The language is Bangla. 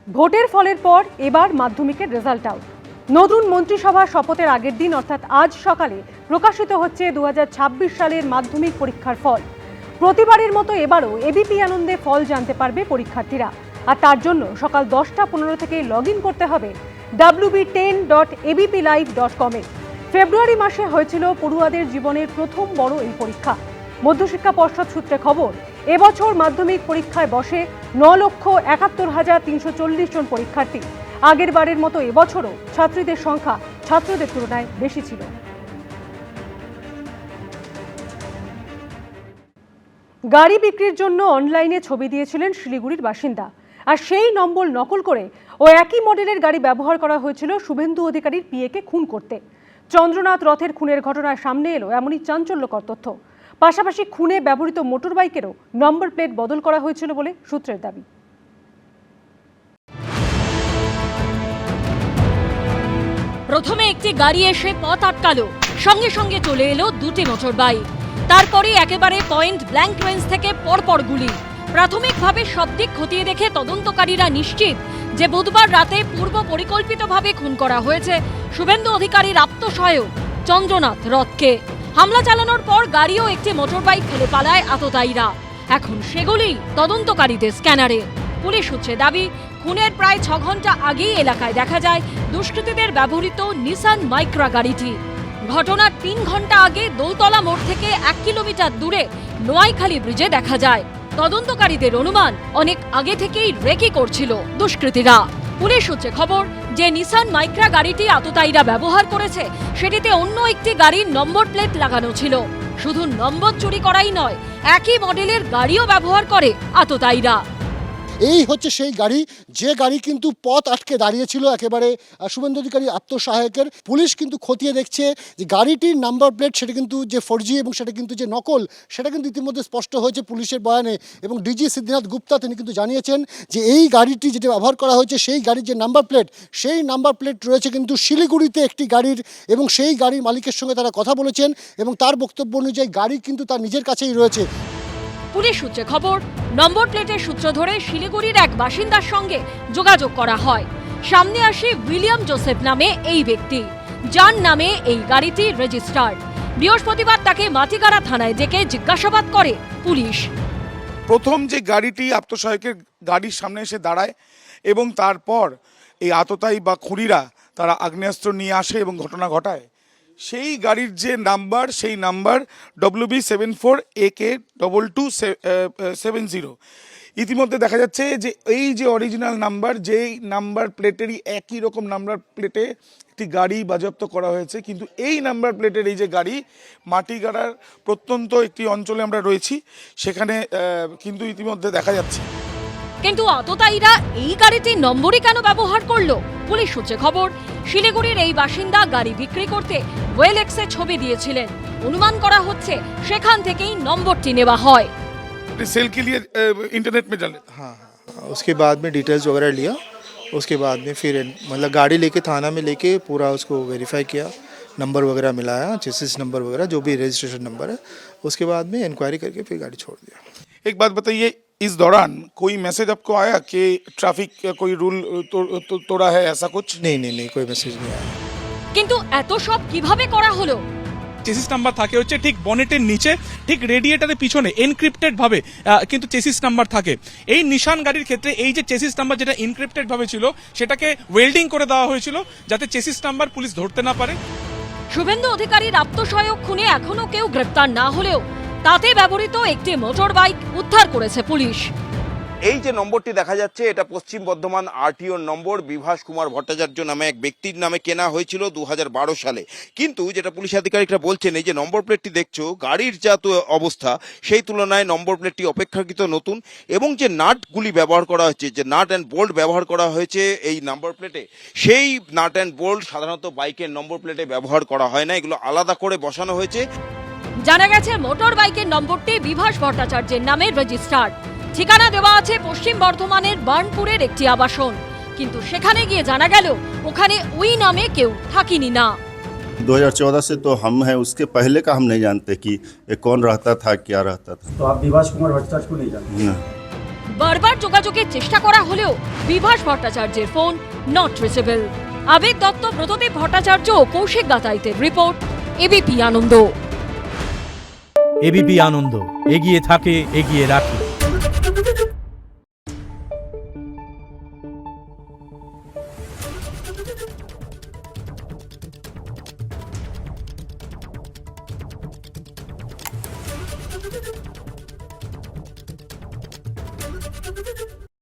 ভোটের ফলের পর এবার মাধ্যমিকের রেজাল্ট আউট। নতুন মন্ত্রিসভা শপথের আগের দিন অর্থাৎ আজ সকালে প্রকাশিত হচ্ছে 2026 সালের মাধ্যমিক পরীক্ষার ফল। প্রতিবারের মতো এবারও এবিপি আনন্দে ফল জানতে পারবে পরীক্ষার্থীরা, আর তার জন্য সকাল 10:15 থেকে লগ ইন করতে হবে wb10.abplive.com-এ। ফেব্রুয়ারি মাসে হয়েছিল পড়ুয়াদের জীবনের প্রথম বড় এই পরীক্ষা। মধ্যশিক্ষা পর্ষদ সূত্রে খবর, এবছর মাধ্যমিক পরীক্ষায় বসে 9,71,340 জন পরীক্ষার্থী। আগের বারের মতো এবছরও ছাত্রীদের সংখ্যা ছাত্রদের তুলনায় বেশি ছিল। গাড়ি বিক্রির জন্য অনলাইনে ছবি দিয়েছিলেন শিলিগুড়ির বাসিন্দা, আর সেই নম্বর নকল করে ও একই মডেলের গাড়ি ব্যবহার করা হয়েছিল শুভেন্দু অধিকারীর পিএকে খুন করতে। চন্দ্রনাথ রথের খুনের ঘটনায় সামনে এলো এমনই চাঞ্চল্যকর তথ্য। পাশাপাশি খুনে ব্যবহৃত মোটরবাইকেরও নম্বর প্লেট বদল করা হয়েছিল বলে সূত্রের দাবি। প্রথমে একটি গাড়ি এসে পথ আটকালো, সঙ্গে সঙ্গে চলে এলো দুটি মোটরবাইক। তারপরে একেবারে পয়েন্ট ব্ল্যাঙ্ক রেঞ্জ থেকে পরপর গুলি। প্রাথমিকভাবে সব দিক খতিয়ে দেখে তদন্তকারীরা নিশ্চিত যে বুধবার রাতে পূর্ব পরিকল্পিতভাবে খুন করা হয়েছে শুভেন্দু অধিকারীর আত্মসহায়ক চন্দ্রনাথ রথকে। হামলা চালানোর পর গাড়ি ও একটি মোটরবাইক ফেলে পালায় আততায়ীরা। এখন সেগুলি তদন্তকারীদের স্ক্যানারে। পুলিশ সূত্রে দাবি, খুনের প্রায় 6 ঘন্টা আগেই এলাকায় দেখা যায় দুষ্কৃতীদের ব্যবহৃত নিসান মাইক্রা গাড়িটি। ঘটনার 3 ঘন্টা আগে দৌলতলা মোড় থেকে 1 কিলোমিটার দূরে নোয়াইখালী ব্রিজে দেখা যায়। তদন্তকারীদের অনুমান, অনেক আগে থেকেই রেকি করছিল দুষ্কৃতীরা। পুলিশ সূত্রে খবর যে নিসান মাইক্রা গাড়িটি আততায়ীরা ব্যবহার করেছে, সেটিতে অন্য একটি গাড়ির নম্বর প্লেট লাগানো ছিল। শুধু নম্বর চুরি করাই নয়, একই মডেলের গাড়িও ব্যবহার করে আততায়ীরা। এই হচ্ছে সেই গাড়ি, যে গাড়ি কিন্তু পথ আটকে দাঁড়িয়েছিল একেবারে শুভেন্দু অধিকারী আত্মসহায়কের। পুলিশ কিন্তু খতিয়ে দেখছে যে গাড়িটির নাম্বার প্লেট সেটা কিন্তু যে 4G এবং সেটা কিন্তু যে নকল, সেটা কিন্তু ইতিমধ্যে স্পষ্ট হয়েছে পুলিশের বয়ানে। এবং ডিজি সিদ্ধিনাথ গুপ্তা তিনি কিন্তু জানিয়েছেন যে এই গাড়িটি যেটা ব্যবহার করা হয়েছে, সেই গাড়ির যে নাম্বার প্লেট, সেই নাম্বার প্লেট রয়েছে কিন্তু শিলিগুড়িতে একটি গাড়ির, এবং সেই গাড়ির মালিকের সঙ্গে তারা কথা বলেছেন এবং তার বক্তব্য অনুযায়ী গাড়ি কিন্তু তার নিজের কাছেই রয়েছে। পুলিশ সূত্রে খবর, নম্বর প্লেটের সূত্র ধরে শিলিগুড়ির এক বাসিন্দার সঙ্গে যোগাযোগ করা হয়। সামনে আসে উইলিয়াম জোসেফ নামে এই ব্যক্তি, যার নামে এই গাড়িটি রেজিস্টার্ড। বৃহস্পতিবার তাকে মাটিগাড়া থানায় ডেকে জিজ্ঞাসাবাদ করে পুলিশ। প্রথম যে গাড়িটি আত্মসহায়কের গাড়ির সামনে এসে দাঁড়ায় এবং তারপর এই আততায়ী বা খুনিরা তারা আগ্নেয়াস্ত্র নিয়ে আসে এবং ঘটনা ঘটায়, সেই গাড়ির যে নাম্বার, সেই নাম্বার WB74AK2270। ইতিমধ্যে দেখা যাচ্ছে যে এই যে অরিজিনাল নাম্বার, যেই নাম্বার প্লেটেরই একই রকম নাম্বার প্লেটে একটি গাড়ি বাজেয়াপ্ত করা হয়েছে। কিন্তু এই নাম্বার প্লেটের এই যে গাড়ি, মাটিগাড়ার প্রত্যন্ত একটি অঞ্চলে আমরা রয়েছি, সেখানে কিন্তু ইতিমধ্যে দেখা যাচ্ছে। কিন্তু আততায়ীরা এই গাড়িটির নম্বরই কেন ব্যবহার করলো? পুলিশ সূত্রে খবর, শিলিগুড়ির এই বাসিন্দা গাড়ি বিক্রি করতে ওয়েলেক্সে ছবি দিয়েছিলেন। অনুমান করা হচ্ছে সেখান থেকেই নম্বরটি নেওয়া হয়। सेल के लिए इंटरनेट में डाले। हाँ, उसके बाद में डिटेल्स वगैरह लिया। उसके बाद में फिर मतलब गाड़ी लेके थाना में लेके पूरा उसको वेरीफाई किया, नंबर वगैरह मिलाया, चेसिस नंबर वगैरह जो भी रजिस्ट्रेशन नंबर है। उसके बाद में इंक्वायरी करके फिर गाड़ी छोड़ दिया। एक बात बताइए, इस दौरान कोई मैसेज आपको आया कि ट्रैफिक का कोई रूल तोड़ा है, ऐसा कुछ? नहीं, कोई मैसेज नहीं आया। কিন্তু এত সব কিভাবে করা হলো? চেসিস নাম্বার থাকে হচ্ছে ঠিক বনেটের নিচে, ঠিক রেডিয়েটারের পিছনে এনক্রিপ্টেড ভাবে কিন্তু চেসিস নাম্বার থাকে। এই নিশান গাড়ির ক্ষেত্রে এই যে চেসিস নাম্বার যেটা এনক্রিপ্টেড ভাবে ছিল, সেটাকে ওয়েল্ডিং করে দেওয়া হয়েছিল যাতে চেসিস নাম্বার পুলিশ ধরতে না পারে। শুভেন্দু অধিকারীর আত্মসহায়ক খুনে এখনো কেউ গ্রেপ্তার না হলেও তাতে ব্যবহৃত একটি মোটর বাইক উদ্ধার করেছে পুলিশ। এই যে নম্বরটি দেখা যাচ্ছে, এটা পশ্চিম বর্ধমান আরটিওর নম্বর। বিভাস কুমার ভট্টাচার্য নামে এক ব্যক্তির নামে কেনা হয়েছিল 2012 সালে। কিন্তু যেটা পুলিশ আধিকারিকরা বলছেন, এই যে নম্বর প্লেটটি দেখছো, গাড়ির যা অবস্থা সেই তুলনায় নম্বর প্লেটটি অপেক্ষাকৃত নতুন, এবং যে নাটগুলি ব্যবহার করা হয়েছে, যে নাট অ্যান্ড বোল্ট ব্যবহার করা হয়েছে এই নাম্বার প্লেটে, সেই নাট অ্যান্ড বোল্ট সাধারণত বাইকের নম্বর প্লেটে ব্যবহার করা হয় না, এগুলো আলাদা করে বসানো হয়েছে। জানা গেছে মোটর বাইকের নম্বরটি বিভাস ভট্টাচার্যের নামে রেজিস্টার্ড। ঠিকানা দেওয়া আছে পশ্চিম বর্ধমানের বার্নপুরের একটি আবাসন, কিন্তু সেখানে গিয়ে জানা গেল ওখানে ওই নামে কেউ থাকেনি না। 2014 से तो हम हैं, उसके पहले का हम नहीं जानते कि ये कौन रहता था, क्या रहता था। तो आप विभास कुमार भट्टाचार्य को नहीं जानते? বারবার যোগাযোগের চেষ্টা করা হলেও বিভাস ভট্টাচার্যের ফোন নট রিচেবল। আবেগ দত্ত, ব্রতদেব ভট্টাচার্য ও কৌশিক গাতাইতের রিপোর্ট, এবিপি আনন্দ। এবিপি আনন্দ, এগিয়ে থাকে, এগিয়ে রাখে।